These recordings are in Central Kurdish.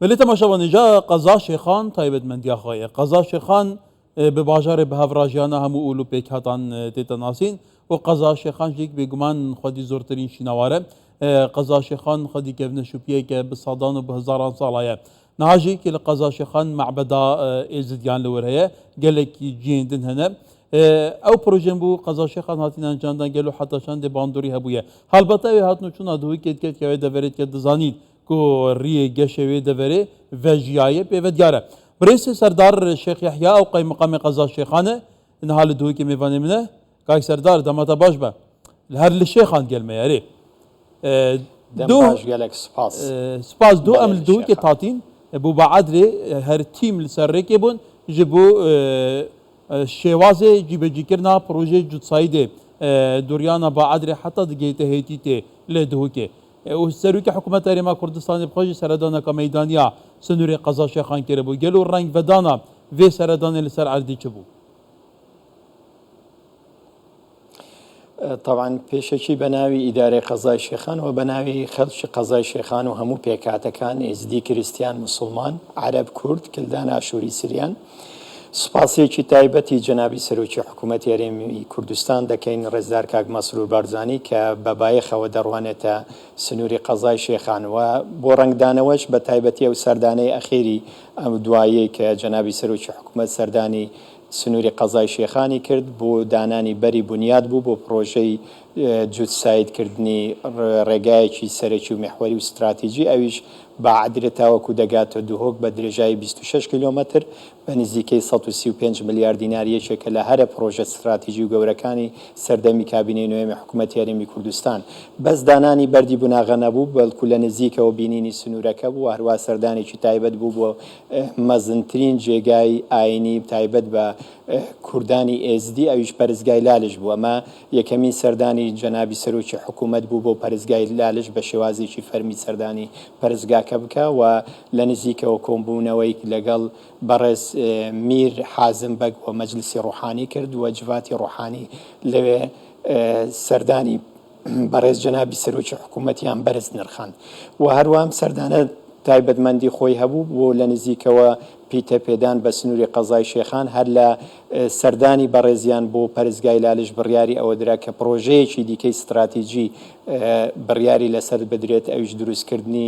ولی تماشاوانی جا قضا شیخان تایبت من دیاخواه قضا شیخان به باجار به هفراجیانا همو اولو پیک هاتان تیتناسین و قضا شیخان جیک بگمان خودی زورترین شنواره قضا شیخان خودی که نشوپیه که به صدان و به هزاران سالایه نهاجی که لقضا شیخان معبدا ازدیان لورهیه گلک جیندن هنه او پروژه بو قضا شیخان هاتین جاندن گلو حتی شان باندوری هبویه البته وی هاتنو چون ادوی که دورید که دزانید کو ری گشوی دوره و جیای به دیاره برئیس سردار شیخ یحیی او قیم مقام قضا شیخانه این حال دوی که میوانه منه که سردار دمت باش به هر لشیخان گل میاری دو سپاس دو عمل دوی که تاتین بو بعد هر تیم لسر که بون جبو شوازه جیب جیکرنا پروژه جدسایده دوریانا بعد حتی دگیته هیتیته لدهو که و سروک حکومت ایرما کردستان بخوجی سردان که میدانیا سنوری قضا شیخان کرده بود گلو رنگ بدانا و سردان لسر عردی چه بود طبعا پێشەکی بەناوی ئیدارەی قەزای شێخان و بەناوی خەڵکی قەزای شێخان و هەموو پێکاتەکان ئێزدی کریستیان مسلمان عەرەب کورد کلدان ئاشووری سریان سوپاسێکی تایبەتی جەنابی سەرۆکی حکوومەتی هەرێمی کوردستان دەکەین ڕێزدار کاک مەسرور بارزانی کە بە بایەخەوە دەڕوانێتە سنووری قەزای شێخان و بۆ ڕنگدانەوەش بە تایبەتی ئەو سەردانەی ئەخێری ئەم دوایەی کە جەنابی سەرۆکی حکوومەت سەردانی سنووری قەزای شێخانی کرد بۆ دانانی بەری بنیاد بوو بۆ پرۆژەی جوتسایدکردنی ڕێگایەکی سەرەکی و مێحوەری و استراتیژی ئەویش بەعادرە تاوەکو دەگاتە دوهۆک بە درێژایی 26 کیلۆمەتر بە نزیکەی 135 ملیار دینار یەکێکە لە هەرە پرۆژە استراتیژی و گەورەکانی سەردەمی کابینەی نوێمی حکوومەتی هەرێمی کوردستان بەس دانانی بەردی بناغە نەبوو بەڵکو لە نزیکەوە بینینی سنوورەکە بوو هەروە سەردانێکی تایبەت بوو بۆ مەزنترین جێگای ئاینی تایبەت بە کوردانی ئێزدی ئەویش پەرزگای لالش بوو ئەمە یەکەمین سەردانی جەنابی سەرۆکی حکوومەت بوو بۆ پەرزگای لالش بە شێوازێکی فەرمی سەردانی پەرزگاکە بکە و لە نزیکەوە کۆمبوونەوەی لەگەڵ بەڕێز میر حازم بەگ و مەجلیسی ڕوحانی کرد و جواتی ڕوحانی لەوێ سەردانی بەڕێز جەنابی سەرۆکی حکوومەتیان بەرز نرخان و هەروەم سەردانە تایبەتمەندی خۆی هەبوو بۆ لە نزیکەوە پیتە پێدان بە سنووری قەزای شێخان هەر لە سەردانی بەڕێزیان بۆ پەرزگای لالش بڕیاری ئەوە درا کە پرۆژەیەکی دیکەی استراتیژی بڕیاری لەسەر بدرێت ئەویش دروستکردنی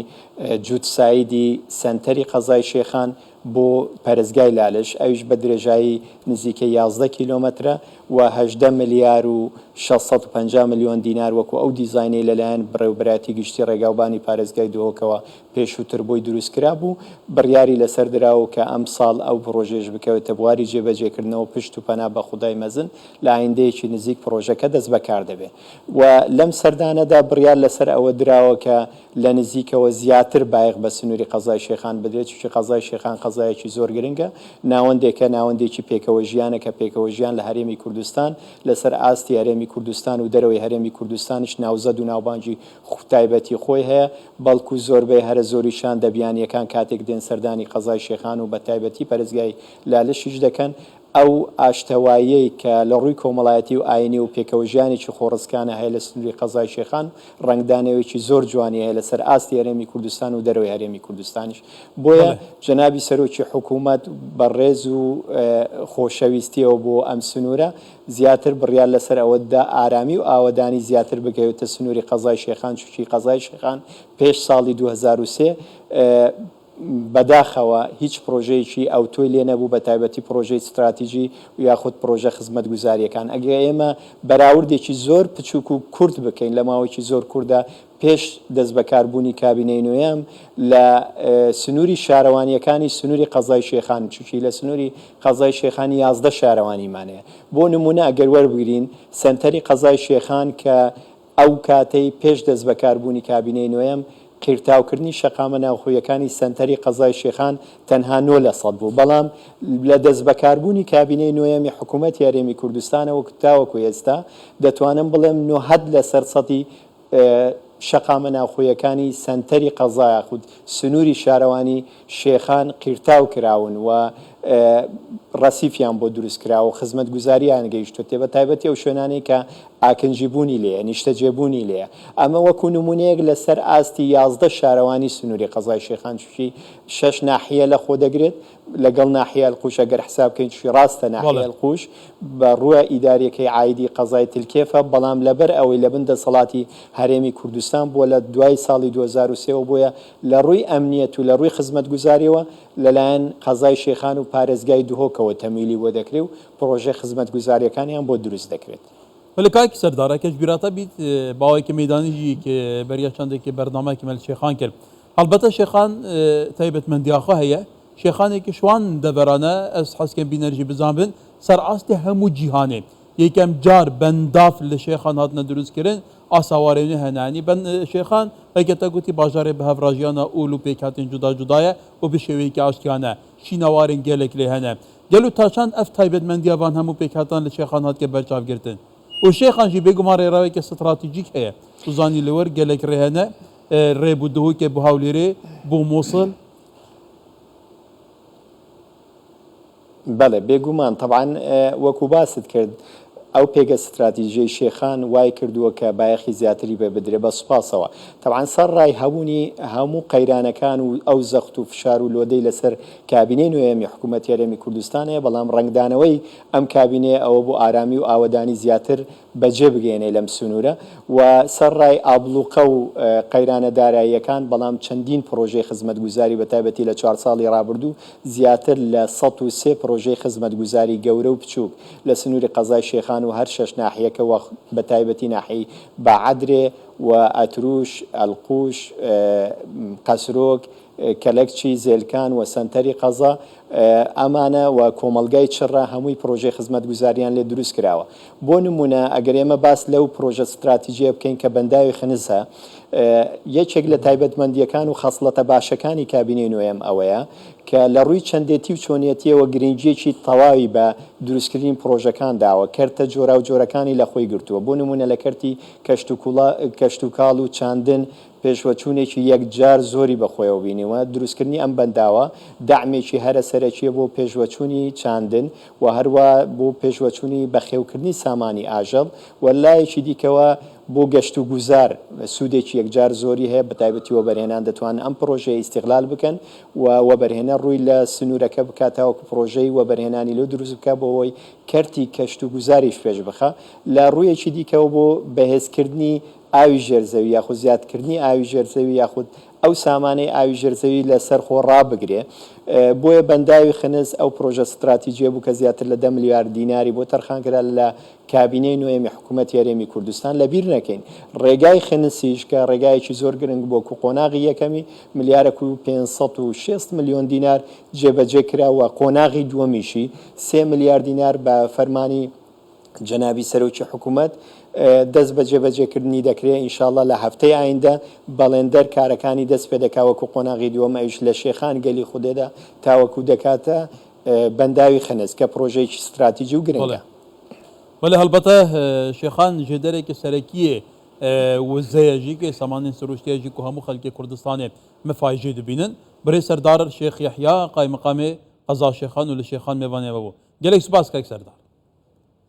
جوتسایدی سنتەری قەزای شێخان بۆ پەرزگای لالش ئەویش بە درێژایی نزیکەی 11 کیلۆمەترە و 18 ملیار و 650 میلیۆن دینار وەکو ئەو دیزاینەی لەلایەن بڕێوەبەتی گشتی ڕێگاوبانی پارێزگای دووەکەوە پێشووتر بۆی دروستکرا بوو بڕیاری لەسەر دراوە کە ئەم ساڵ ئەو پرۆژێش بکەوێتە بواری جێبەجێکردنەوە پشت و پەنا بە خودای مەزن لە ئایندەیەکی نزیک پرۆژەکە دەست بەکار دەبێت و لەم سەردانەدا بڕیار لەسەر ئەوە دراوە کە لە نزیکەوە زیاتر بایەق بە سنووری قەزای شێخان بدرێت چونکە قەزای شێخان قەزایەکی زۆر گرنگە ناوەندێکە ناوەندێکی پێکەوە ژیانە کە پێکەوە ژیان لە هەرێمی کوردستان لەسەر ئاستی هەرێمی کوردستان و دەرەوەی هەرێمی کوردستانیش ناوزەد و ناوبانگی تایبەتی خۆی هەیە بەڵکو زۆربەی هەرە زۆریشان دەبیانیەکان کاتێک دێن سەردانی قەزای شێخان و بە تایبەتی پەرزگای لالشیش دەکەن ئەو ئاشتەواییەی کە لە ڕووی کۆمەڵایەتی و ئاینی و پێکەوە ژیانێکی خۆڕسکانە هەیە لە سنووری قەزای شێخان ڕنگدانەوەیکی زۆر جوانی هەیە لەسەر ئاستی هەرێمی کوردستان و دەرەوەی هەرێمی کوردستانیش بۆیە جەنابی سەرۆکی حکوومەت بەڕێز و خۆشەویستیەوە بۆ ئەم سنوورە زیاتر بڕیار لەسەر ئەوەدا ئارامی و ئاوەدانی زیاتر بگەوێتە سنووری قەزای شێخان چوکی قەزای شێخان پێش ساڵی 2023 بەداخەوە هیچ پرۆژەیەکی ئەو تۆی لێ نەبوو بە تایبەتی پرۆژەی استراتیژی و یاخود پرۆژە خزمەتگوزاریەکان ئەگە ئێمە بەراوردێکی زۆر بچووک و کورت بکەین لە ماوەیەکی زۆر کووردا پێش دەست بەکاربوونی کابینەی نوێم لە سنووری شارەوانیەکانی سنووری قەزای شێخان چووکی لە سنووری قەزای شێخانی 11 شارەوانیمانەیە بۆ نمونە ئەگەر وەربگرین سنتەری قەزای شێخان کە ئەو کاتەی پێش دەست بەکاربوونی کابینەی نوێم قیرتاوکردنی شەقامە ناوخۆیەکانی سنتەری قەزای شێخان تەنها 9% بوو بەڵام لە دەست بەکاربوونی کابینەی نوێمی حکوومەتی هەرێمی کوردستانەوە تاوەکو ئێستا دەتوانم بڵێم 90% شەقامە ناوخۆیەکانی سنتەری قەزای خود سنووری شارەوانی شێخان قیرتاو کراون و ڕەسیفیان بۆ دروستکراوە خزمەتگوزاریان گەیشتوتێ بە تایبەتی ئەو شوێنانەی کە ئاکنجیبوونی لێ نیشتەجێبوونی لێ ئەمە وەکو نمونەیەک لەسەر ئاستی 11 شارەوانی سنووری قەزای شێخان چوشی 6 ناحیە لە خۆ دەگرێت لەگەڵ ناحیە القوش ئەگەر حساب بکەین چی ڕاستە ناحیە القوش بە ڕووە ئیدارەکەی عایدی قەزای تلکێفە بەڵام لەبەر ئەوەی لە بن دەسەڵاتی هەرێمی کوردستان بووە لە دوای ساڵی 2023 بۆیە لە ڕووی ئەمنیەت و لە ڕووی خزمەتگوزاریەوە لەلایەن قەزای شێخان و پارێزگای دهۆکەوە تەمیلی بۆ دەکرێت و پرۆژێ خزمەتگوزاریەکانیان بۆ دروست دەکرێت. ملکایکی سەردارەکەش بیراتە بیت باوەیەکی مەیدانیژی کە بەریە چەندێکی بەرنامەیەکی مەل شێخان کرد هەڵبەتە شێخان تایبەتمەندیاخوا هەیە شێخانێکی شوان دەبەرانە ئەس حەزکەم بینەرژی بزانبن سەر ئاستی هەموو جیهانێ یەکەم جار بەنداف لە شێخان هاتنە دروستکردن ئاساوارێنی هەنانی بەن شێخان ئەگەتە گوتی باژارێ بە هەڤڕاژیانە ئول و پێکهاتین جودا جودایە و بە شێوەیەکی ئاشتیانە شینەوارین گەلێک لێ هەنە گەل و تاچان ئەف تایبەتمەندیاوان هەموو پێکهاتان لە شێخان هاتکە بەرچاوگرتن و شێخانجی بێگومان ڕێراوێکی استراتیجیک هەیە توزانی لەوەر گەلێک ڕێهێنە ڕێبوو دهۆکێ بۆ هاولێرێ بۆ مۆسڵ بەڵێ بێگومان طبعاً وەکو باست کرد ئەو پێگە استراتیژیەی شێخان وای کردووە کە بایەخی زیاتری بێ بدرێ بە سوپاسەوە طبعاً سەر ڕای هەبوونی هەموو قەیرانەکان و ئەو زەخت و فشار و لۆدەی لەسەر کابینەی نوێمی حکوومەتی هەرێمی کوردستانەیە بەڵام ڕنگدانەوەی ئەم کابینێ ئەوە بۆ ئارامی و ئاوەدانی زیاتر بەجێ بگەێنێ لەم سنوورە و سەر ڕای ئابلوقە و قەیرانە داراییەکان بەڵام چەندین پرۆژەی خزمەتگوزاری بە تایبەتی لە 4 ساڵی ڕابردوو زیاتر لە 103 پرۆژەی خزمەتگوزاری گەورە و بچووک لە سنووری قەزای شێخان و هەر 6 ناحیەکەوە بە تایبەتی ناحی بەعەدرێ و ئەتروش ئەلقوش قەسرۆک کەلەکچی زێلکان و سەنتەری قەزا ئەمانە و کۆمەلگای چڕە هەمووی پرۆژەی خزمەتگوزاریان لێ دروست کراوە بۆ نمونە ئەگەر ئێمە باس لەو پرۆژە استراتیژیە بکەین کە بەنداوی خنزە یەکێک لە تایبەتمەندیەکان و خەسڵەتە باشەکانی کابینەی نوێم ئەوەیە کە لە ڕووی چەندێتی و چۆنیەتیەوە گرنگجێکی تەواوی بە دروستکردین پرۆژەکان داوە کەرتە جۆرا و جۆرەکانی لە خۆی گرتووە بۆ نمونە لە کەرتی کەشت و کاڵ و چاندن پێشوەچوونێکی یەکجار زۆری بەخۆیەوە بینیوە دروستکردنی ئەم بەنداوە دامێکی هەرە سەرەکیە بۆ پێشوەچوونی چاندن و هەروە بۆ پێشوەچوونی بەخێوکردنی سامانی ئاژەڵ و لایەکی دیکەوە بۆ گەشت و گوزار سوودێکی یەکجار زۆری هەیە بەتایبەتی وەبەرهێنان دەتوانن ئەم پرۆژەی ئیستیغلال بکەن و وەبەرهێنە ڕووی لە سنوورەکە بکاتەوە پرۆژەی وەبەرهێنانی لەو دروست بکە بۆەوەی کەرتی کەشت و گوزاریش پێش بخە لە ڕوویەکی دیکەەوە بۆ بەهێزکردنی ئاوی ژێرزەوی یاخود زیادکردنی ئاوی ژێرزەوی یاخود ئەو سامانەی ئاوی ژێرزەوی لەسەر خۆ ڕابگرێ بۆیە بەنداوی خنز ئەو پرۆژە استراتیژیە بوو کە زیاتر لە 10 میلیارد دیناری بۆ تەرخانکرا لە کابینەی نوێمی حکوومەتی هەرێمی کوردستان لەبیر نەکەین ڕێگای خنسیش کە ڕێگایەکی زۆر گرنگ بۆ قۆناغی یەکەمی ملیارێک و 560 میلیۆن دینار جێبەجێ کراوە قۆناغی دووەمیشی 3 میلیارد دینار بە فەرمانی جەنابی سەرۆکی حکوومەت دەست بە جێبەجێکردنی دەکرێت ئینشاءڵڵا لە هەفتەی ئایندە بەڵێندەر کارەکانی دەست پێ دەکاوەکو قۆناغی دووەمە ئەویش لە شێخان گەلی خودێدا تاوەکو دەکاتە بەنداوی خنز کە پرۆژەیەکی استراتیژی و گرنگە ولی هەڵبەتە شێخان ژێدەرێکی سەرەکیە وزەیەژی کە سامانین سروشتیەژی و هەموو خەڵکی کوردستانێ مفایژێ دەبینن بەرێ سەردار شێخ یەحیا قایمەقامێ قەزا شێخان و لە شێخان میوانێەوە بوو گەلێک سوپاس کاک سەردار